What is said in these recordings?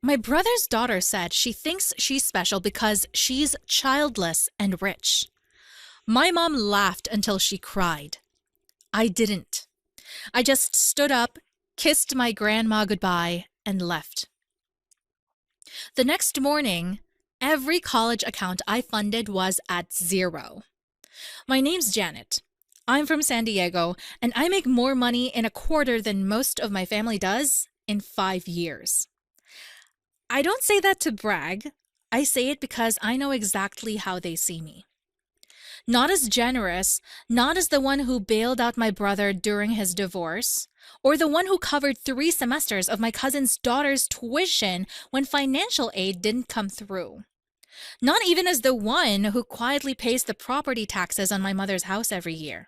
My brother's daughter said she thinks she's special because she's childless and rich. My mom laughed until she cried. I didn't. I just stood up, kissed my grandma goodbye, and left. The next morning, every college account I funded was at zero. My name's Janet. I'm from San Diego, and I make more money in a quarter than most of my family does in 5 years. I don't say that to brag. I say it because I know exactly how they see me. Not as generous, not as the one who bailed out my brother during his divorce, or the one who covered 3 semesters of my cousin's daughter's tuition when financial aid didn't come through. Not even as the one who quietly pays the property taxes on my mother's house every year.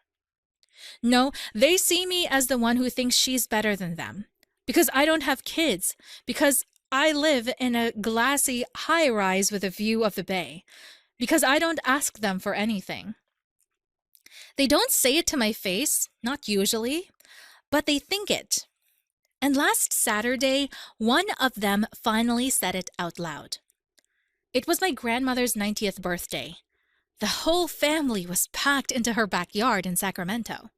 No, they see me as the one who thinks she's better than them. Because I don't have kids. Because I live in a glassy high-rise with a view of the bay. Because I don't ask them for anything. They don't say it to my face, not usually, but they think it. And last Saturday, one of them finally said it out loud. It was my grandmother's 90th birthday. The whole family was packed into her backyard in Sacramento.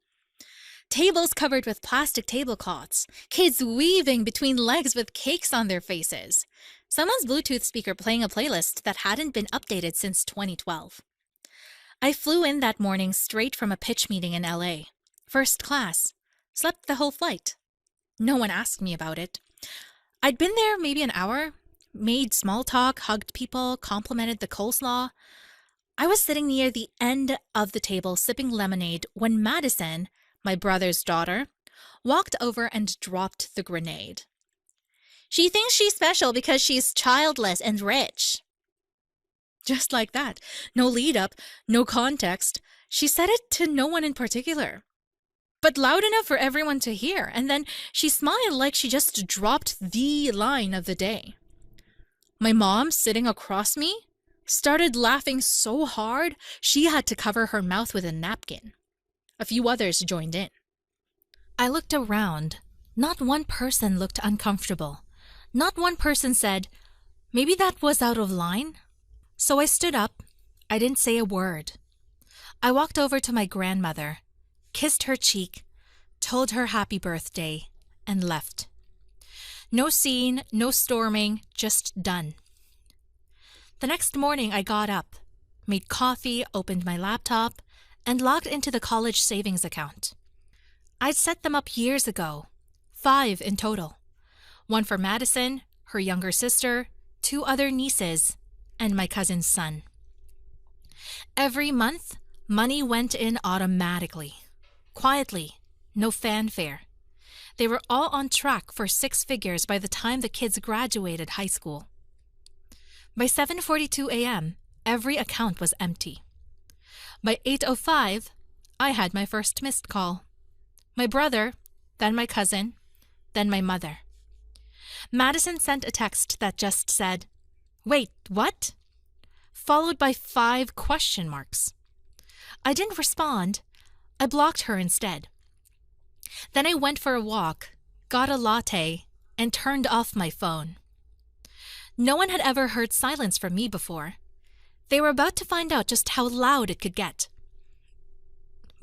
Tables covered with plastic tablecloths, kids weaving between legs with cakes on their faces. Someone's Bluetooth speaker playing a playlist that hadn't been updated since 2012. I flew in that morning straight from a pitch meeting in LA. First class. Slept the whole flight. No one asked me about it. I'd been there maybe an hour, made small talk, hugged people, complimented the coleslaw. I was sitting near the end of the table sipping lemonade when Madison, my brother's daughter, walked over and dropped the grenade. She thinks she's special because she's childless and rich. Just like that. No lead up, no context. She said it to no one in particular. But loud enough for everyone to hear, and then she smiled like she just dropped the line of the day. My mom, sitting across me, started laughing so hard she had to cover her mouth with a napkin. A few others joined in. I looked around. Not one person looked uncomfortable. Not one person said, maybe that was out of line. So I stood up. I didn't say a word. I walked over to my grandmother, kissed her cheek, told her happy birthday, and left. No scene, no storming, just done. The next morning I got up, made coffee, opened my laptop, and logged into the college savings account. I'd set them up years ago, 5 in total. One for Madison, her younger sister, 2 other nieces, and my cousin's son. Every month, money went in automatically, quietly, no fanfare. They were all on track for 6 figures by the time the kids graduated high school. By 7:42 a.m., every account was empty. By 8:05, I had my first missed call. My brother, then my cousin, then my mother. Madison sent a text that just said, "Wait, what?" followed by 5 question marks. I didn't respond. I blocked her instead. Then I went for a walk, got a latte, and turned off my phone. No one had ever heard silence from me before. They were about to find out just how loud it could get.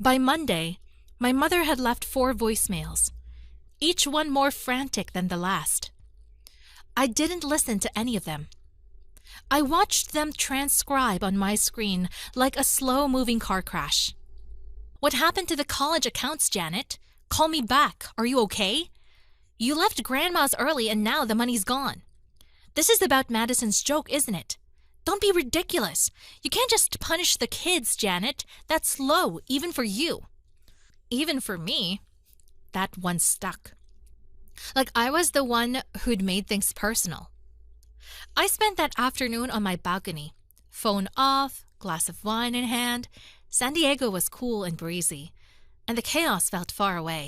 By Monday, my mother had left 4 voicemails, each one more frantic than the last. I didn't listen to any of them. I watched them transcribe on my screen like a slow-moving car crash. "What happened to the college accounts, Janet? Call me back. Are you okay? You left Grandma's early and now the money's gone. This is about Madison's joke, isn't it? Don't be ridiculous. You can't just punish the kids, Janet. That's low, even for you." Even for me, that one stuck. Like I was the one who'd made things personal. I spent that afternoon on my balcony, phone off, glass of wine in hand. San Diego was cool and breezy, and the chaos felt far away.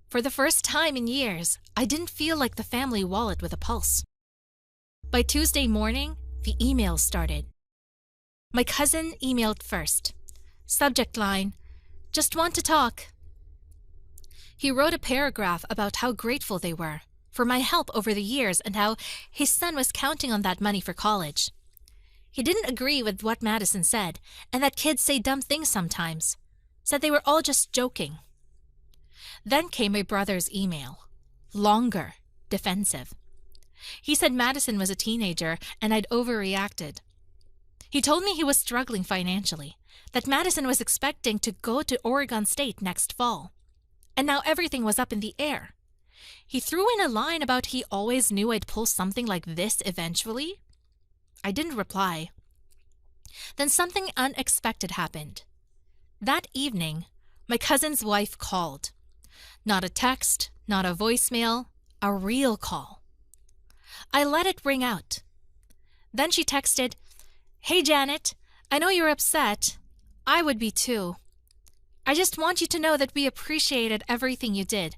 For the first time in years, I didn't feel like the family wallet with a pulse. By Tuesday morning, the emails started. My cousin emailed first. Subject line, "Just want to talk." He wrote a paragraph about how grateful they were for my help over the years and how his son was counting on that money for college. He didn't agree with what Madison said, and that kids say dumb things sometimes. Said they were all just joking. Then came my brother's email. Longer, defensive. He said Madison was a teenager and I'd overreacted. He told me he was struggling financially, that Madison was expecting to go to Oregon State next fall, and now everything was up in the air. He threw in a line about he always knew I'd pull something like this eventually. I didn't reply. Then something unexpected happened. That evening, my cousin's wife called. Not a text, not a voicemail, a real call. I let it ring out. Then she texted, "Hey Janet, I know you're upset. I would be too. I just want you to know that we appreciated everything you did,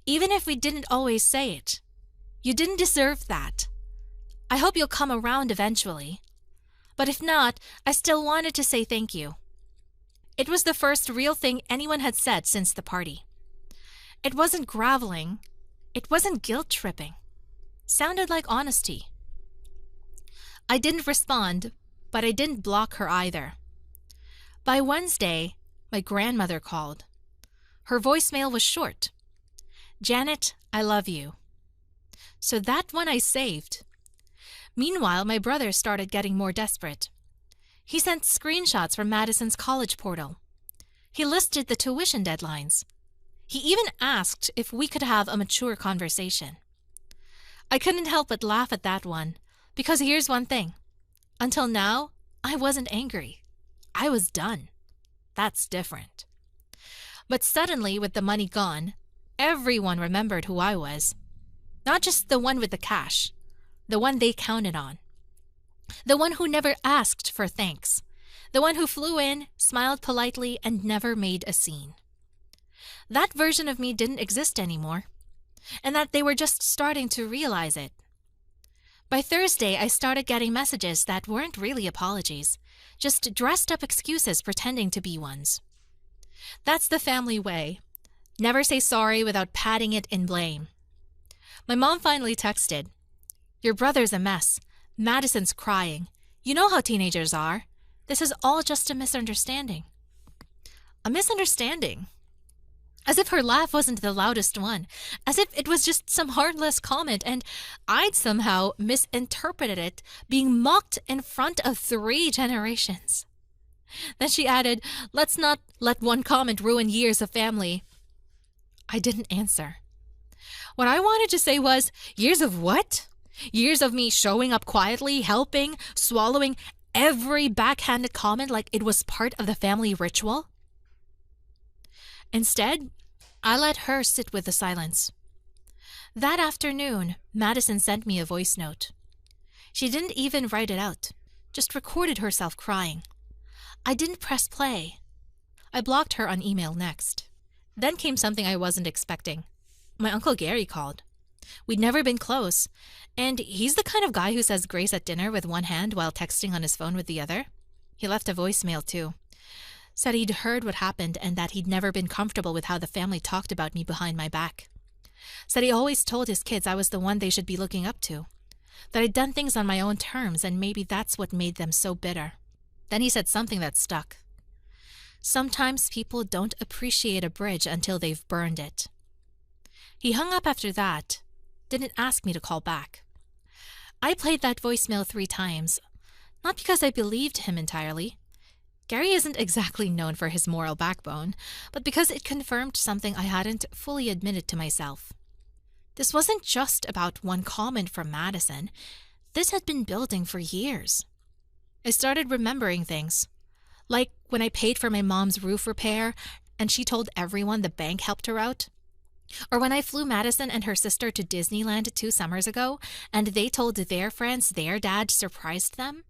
even if we didn't always say it. You didn't deserve that. I hope you'll come around eventually. But if not, I still wanted to say thank you." It was the first real thing anyone had said since the party. It wasn't groveling. It wasn't guilt-tripping. Sounded like honesty. I didn't respond, but I didn't block her either. By Wednesday, my grandmother called. Her voicemail was short. "Janet, I love you." So that one I saved. Meanwhile, my brother started getting more desperate. He sent screenshots from Madison's college portal. He listed the tuition deadlines. He even asked if we could have a mature conversation. I couldn't help but laugh at that one, because here's one thing. Until now, I wasn't angry. I was done. That's different. But suddenly, with the money gone, everyone remembered who I was. Not just the one with the cash, the one they counted on. The one who never asked for thanks. The one who flew in, smiled politely, and never made a scene. That version of me didn't exist anymore, and that they were just starting to realize it. By Thursday, I started getting messages that weren't really apologies, just dressed-up excuses pretending to be ones. That's the family way. Never say sorry without padding it in blame. My mom finally texted, "Your brother's a mess. Madison's crying. You know how teenagers are. This is all just a misunderstanding." A misunderstanding? As if her laugh wasn't the loudest one. As if it was just some harmless comment and I'd somehow misinterpreted it, being mocked in front of 3 generations. Then she added, "Let's not let one comment ruin years of family." I didn't answer. What I wanted to say was, years of what? Years of me showing up quietly, helping, swallowing every backhanded comment like it was part of the family ritual? Instead, I let her sit with the silence. That afternoon, Madison sent me a voice note. She didn't even write it out, just recorded herself crying. I didn't press play. I blocked her on email next. Then came something I wasn't expecting. My Uncle Gary called. We'd never been close, and he's the kind of guy who says grace at dinner with one hand while texting on his phone with the other. He left a voicemail too. Said he'd heard what happened and that he'd never been comfortable with how the family talked about me behind my back. Said he always told his kids I was the one they should be looking up to. That I'd done things on my own terms and maybe that's what made them so bitter. Then he said something that stuck. Sometimes people don't appreciate a bridge until they've burned it. He hung up after that. Didn't ask me to call back. I played that voicemail 3 times. Not because I believed him entirely. Gary isn't exactly known for his moral backbone, but because it confirmed something I hadn't fully admitted to myself. This wasn't just about one comment from Madison. This had been building for years. I started remembering things. Like when I paid for my mom's roof repair and she told everyone the bank helped her out. Or when I flew Madison and her sister to Disneyland 2 summers ago and they told their friends their dad surprised them.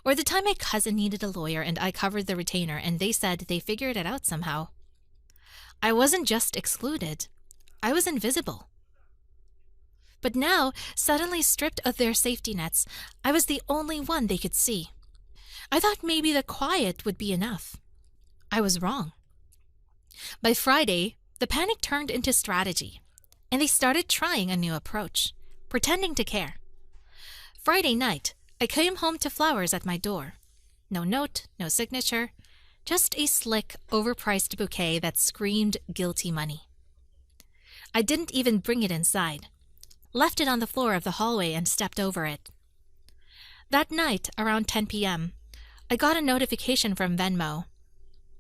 Or the time my cousin needed a lawyer and I covered the retainer and they said they figured it out somehow. I wasn't just excluded. I was invisible. But now, suddenly stripped of their safety nets, I was the only one they could see. I thought maybe the quiet would be enough. I was wrong. By Friday, the panic turned into strategy. and they started trying a new approach, pretending to care. Friday night, I came home to flowers at my door. No note, no signature, just a slick, overpriced bouquet that screamed guilty money. I didn't even bring it inside. Left it on the floor of the hallway and stepped over it. That night, around 10 p.m., I got a notification from Venmo.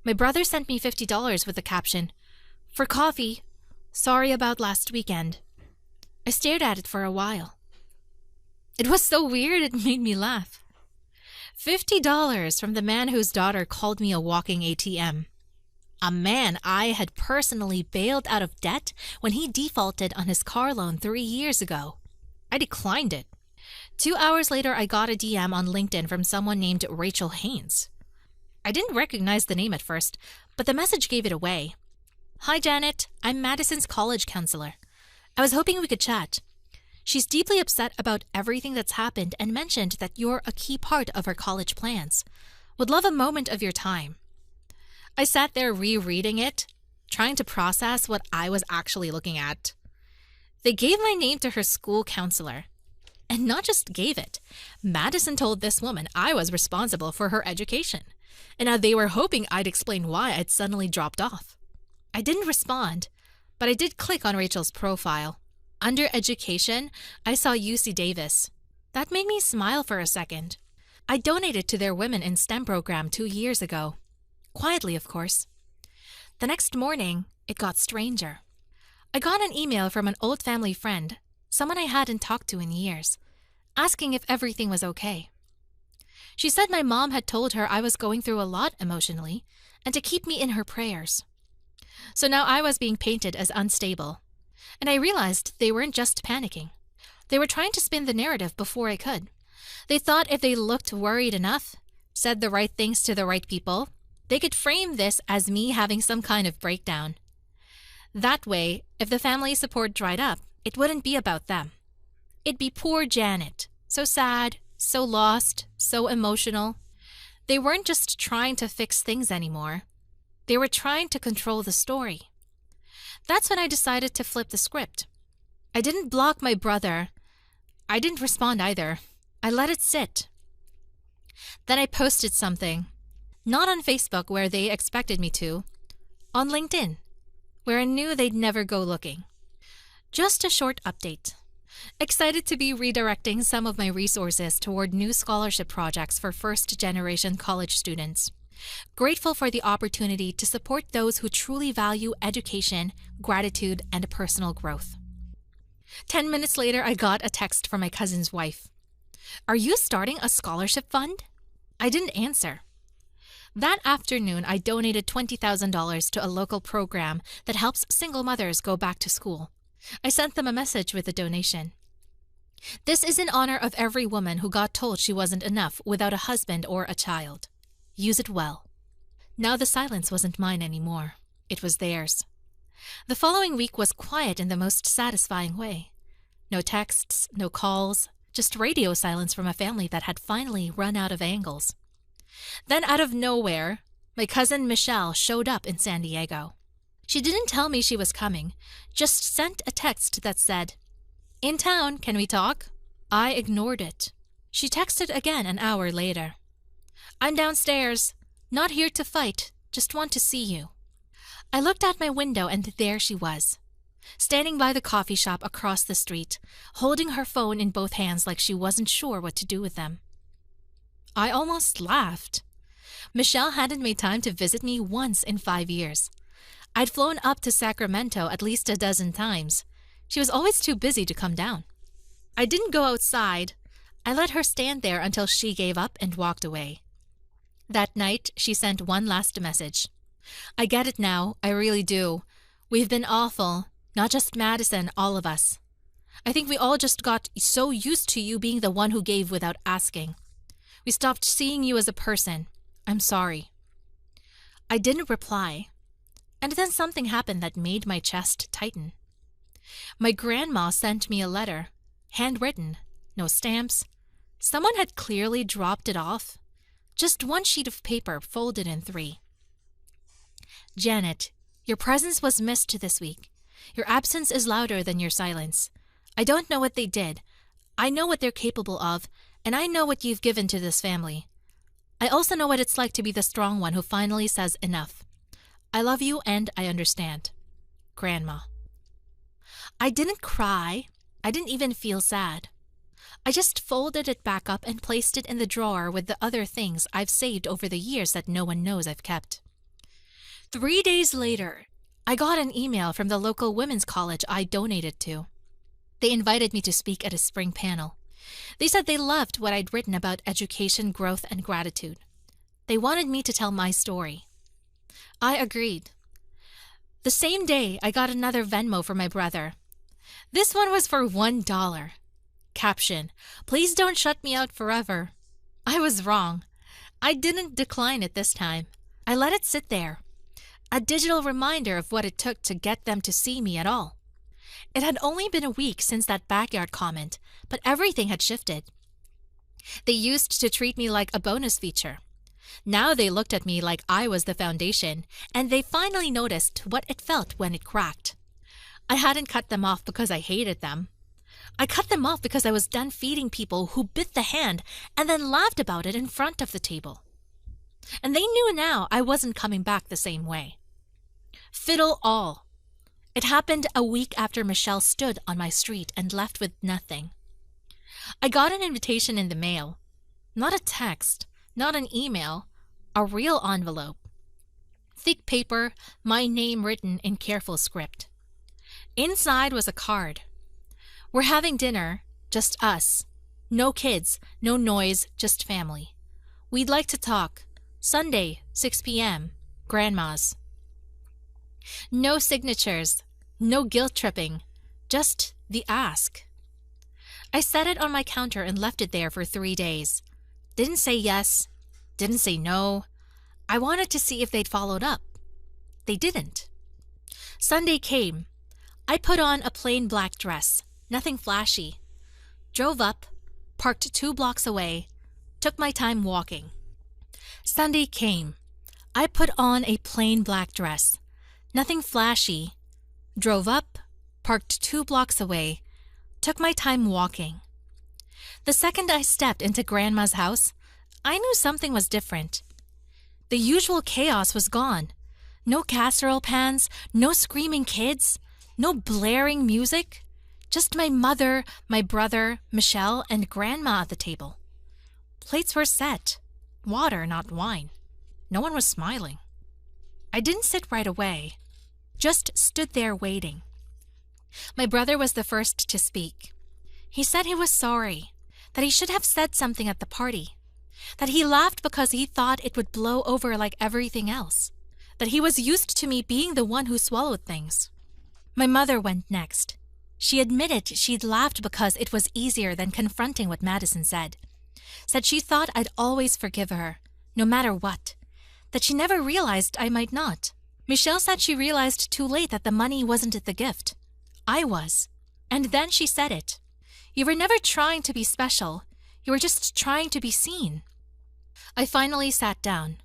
My brother sent me $50 with the caption, "For coffee. Sorry about last weekend." I stared at it for a while. It was so weird it made me laugh. $50 from the man whose daughter called me a walking ATM. A man I had personally bailed out of debt when he defaulted on his car loan 3 years ago. I declined it. 2 hours later, I got a DM on LinkedIn from someone named Rachel Haynes. I didn't recognize the name at first, but the message gave it away. "Hi, Janet. I'm Madison's college counselor. I was hoping we could chat. She's deeply upset about everything that's happened and mentioned that you're a key part of her college plans. Would love a moment of your time." I sat there rereading it, trying to process what I was actually looking at. They gave my name to her school counselor. And not just gave it. Madison told this woman I was responsible for her education. And now they were hoping I'd explain why I'd suddenly dropped off. I didn't respond, but I did click on Rachel's profile. Under education, I saw UC Davis. That made me smile for a second. I donated to their Women in STEM program 2 years ago. Quietly, of course. The next morning, it got stranger. I got an email from an old family friend, someone I hadn't talked to in years, asking if everything was okay. She said my mom had told her I was going through a lot emotionally and to keep me in her prayers. So now I was being painted as unstable. And I realized they weren't just panicking. They were trying to spin the narrative before I could. They thought if they looked worried enough, said the right things to the right people, they could frame this as me having some kind of breakdown. That way, if the family support dried up, it wouldn't be about them. It'd be poor Janet, so sad, so lost, so emotional. They weren't just trying to fix things anymore. They were trying to control the story. That's when I decided to flip the script. I didn't block my brother. I didn't respond either. I let it sit. Then I posted something. Not on Facebook where they expected me to. On LinkedIn, where I knew they'd never go looking. Just a short update. Excited to be redirecting some of my resources toward new scholarship projects for first-generation college students. Grateful for the opportunity to support those who truly value education, gratitude, and personal growth. 10 minutes later, I got a text from my cousin's wife. "Are you starting a scholarship fund?" I didn't answer. That afternoon, I donated $20,000 to a local program that helps single mothers go back to school. I sent them a message with the donation. "This is in honor of every woman who got told she wasn't enough without a husband or a child. Use it well." Now the silence wasn't mine anymore. It was theirs. The following week was quiet in the most satisfying way. No texts, no calls, just radio silence from a family that had finally run out of angles. Then out of nowhere, my cousin Michelle showed up in San Diego. She didn't tell me she was coming, just sent a text that said, "In town, can we talk?" I ignored it. She texted again an hour later. "I'm downstairs. Not here to fight, just want to see you." I looked out my window and there she was, standing by the coffee shop across the street, holding her phone in both hands like she wasn't sure what to do with them. I almost laughed. Michelle hadn't made time to visit me once in 5 years. I'd flown up to Sacramento at least a dozen times. She was always too busy to come down. I didn't go outside. I let her stand there until she gave up and walked away. That night, she sent one last message. "I get it now, I really do. We've been awful, not just Madison, all of us. I think we all just got so used to you being the one who gave without asking. We stopped seeing you as a person. I'm sorry." I didn't reply. And then something happened that made my chest tighten. My grandma sent me a letter, handwritten, no stamps. Someone had clearly dropped it off. Just one sheet of paper folded in 3. "Janet, your presence was missed this week. Your absence is louder than your silence. I don't know what they did. I know what they're capable of, and I know what you've given to this family. I also know what it's like to be the strong one who finally says enough. I love you and I understand. Grandma. I didn't cry. I didn't even feel sad. I just folded it back up and placed it in the drawer with the other things I've saved over the years that no one knows I've kept. 3 days later, I got an email from the local women's college I donated to. They invited me to speak at a spring panel. They said they loved what I'd written about education, growth, and gratitude. They wanted me to tell my story. I agreed. The same day, I got another Venmo from my brother. This one was for $1. Caption, please don't shut me out forever. I was wrong. I didn't decline it this time. I let it sit there. A digital reminder of what it took to get them to see me at all. It had only been a week since that backyard comment, but everything had shifted. They used to treat me like a bonus feature. Now they looked at me like I was the foundation, and they finally noticed what it felt when it cracked. I hadn't cut them off because I hated them. I cut them off because I was done feeding people who bit the hand and then laughed about it in front of the table. And they knew now I wasn't coming back the same way. Fiddle all. It happened a week after Michelle stood on my street and left with nothing. I got an invitation in the mail. Not a text, not an email, a real envelope. Thick paper, my name written in careful script. Inside was a card. We're having dinner, just us. No kids, no noise, just family. We'd like to talk. Sunday, 6 p.m. Grandma's. No signatures, no guilt tripping, just the ask. I set it on my counter and left it there for 3 days. Didn't say yes, didn't say no. I wanted to see if they'd followed up. They didn't. Sunday came. I put on a plain black dress, nothing flashy. Drove up, parked 2 blocks away, took my time walking. Sunday came. I put on a plain black dress, nothing flashy. Drove up, parked 2 blocks away, took my time walking. The second I stepped into Grandma's house, I knew something was different. The usual chaos was gone. No casserole pans, no screaming kids, no blaring music. Just my mother, my brother, Michelle, and Grandma at the table. Plates were set. Water, not wine. No one was smiling. I didn't sit right away. Just stood there waiting. My brother was the first to speak. He said he was sorry, that he should have said something at the party, that he laughed because he thought it would blow over like everything else, that he was used to me being the one who swallowed things. My mother went next. She admitted she'd laughed because it was easier than confronting what Madison said. Said she thought I'd always forgive her, no matter what, that she never realized I might not. Michelle said she realized too late that the money wasn't the gift. I was. And then she said it. You were never trying to be special. You were just trying to be seen. I finally sat down.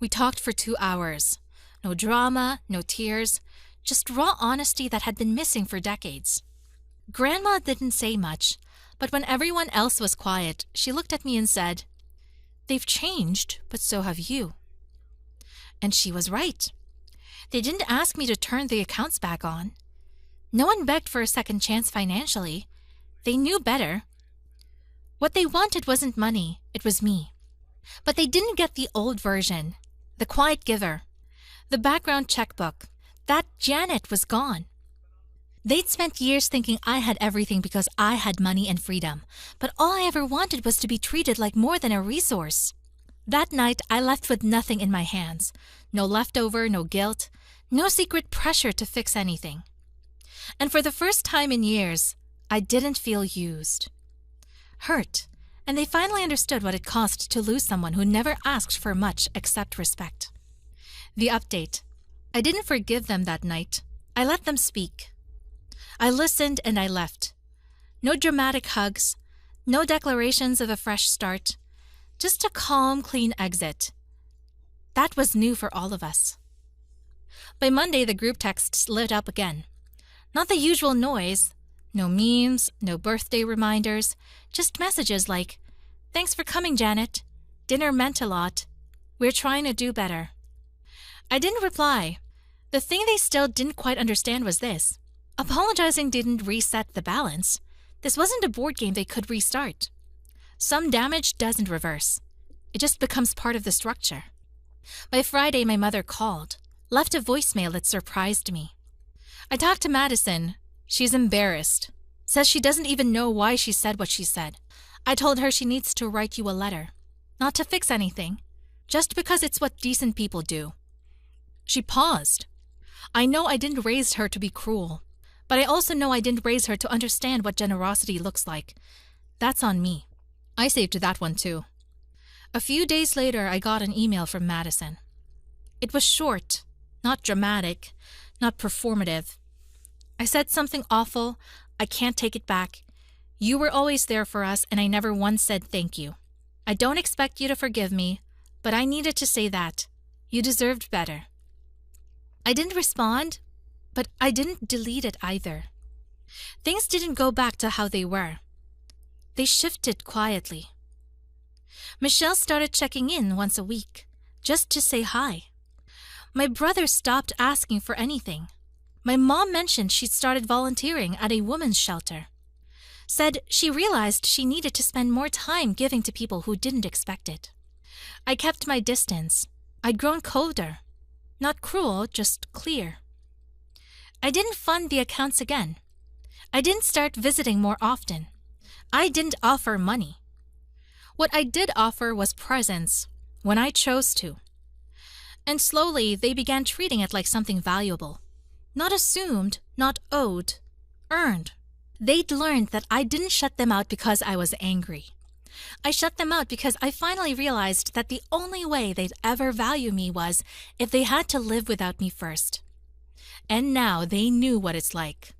We talked for 2 hours. No drama, no tears, just raw honesty that had been missing for decades. Grandma didn't say much, but when everyone else was quiet, she looked at me and said, "They've changed, but so have you." And she was right. They didn't ask me to turn the accounts back on. No one begged for a second chance financially. They knew better. What they wanted wasn't money, it was me. But they didn't get the old version, the quiet giver, the background checkbook. That Janet was gone. They'd spent years thinking I had everything because I had money and freedom, but all I ever wanted was to be treated like more than a resource. That night, I left with nothing in my hands. No leftover, no guilt, no secret pressure to fix anything. And for the first time in years, I didn't feel used. Hurt, and they finally understood what it cost to lose someone who never asked for much except respect. The update. I didn't forgive them that night. I let them speak. I listened and I left. No dramatic hugs, no declarations of a fresh start, just a calm, clean exit. That was new for all of us. By Monday, the group texts lit up again. Not the usual noise. No memes, no birthday reminders, just messages like, "Thanks for coming, Janet. Dinner meant a lot. We're trying to do better." I didn't reply. The thing they still didn't quite understand was this. Apologizing didn't reset the balance. This wasn't a board game they could restart. Some damage doesn't reverse. It just becomes part of the structure. By Friday, my mother called, left a voicemail that surprised me. I talked to Madison. She's embarrassed. Says she doesn't even know why she said what she said. I told her she needs to write you a letter. Not to fix anything. Just because it's what decent people do. She paused. I know I didn't raise her to be cruel. But I also know I didn't raise her to understand what generosity looks like. That's on me. I saved that one too. A few days later, I got an email from Madison. It was short, not dramatic, not performative. I said something awful. I can't take it back. You were always there for us, and I never once said thank you. I don't expect you to forgive me, but I needed to say that. You deserved better. I didn't respond, but I didn't delete it either. Things didn't go back to how they were. They shifted quietly. Michelle started checking in once a week, just to say hi. My brother stopped asking for anything. My mom mentioned she'd started volunteering at a women's shelter. Said she realized she needed to spend more time giving to people who didn't expect it. I kept my distance. I'd grown colder. Not cruel, just clear. I didn't fund the accounts again. I didn't start visiting more often. I didn't offer money. What I did offer was presence, when I chose to. And slowly, they began treating it like something valuable. Not assumed, not owed, earned. They'd learned that I didn't shut them out because I was angry. I shut them out because I finally realized that the only way they'd ever value me was if they had to live without me first. And now they knew what it's like.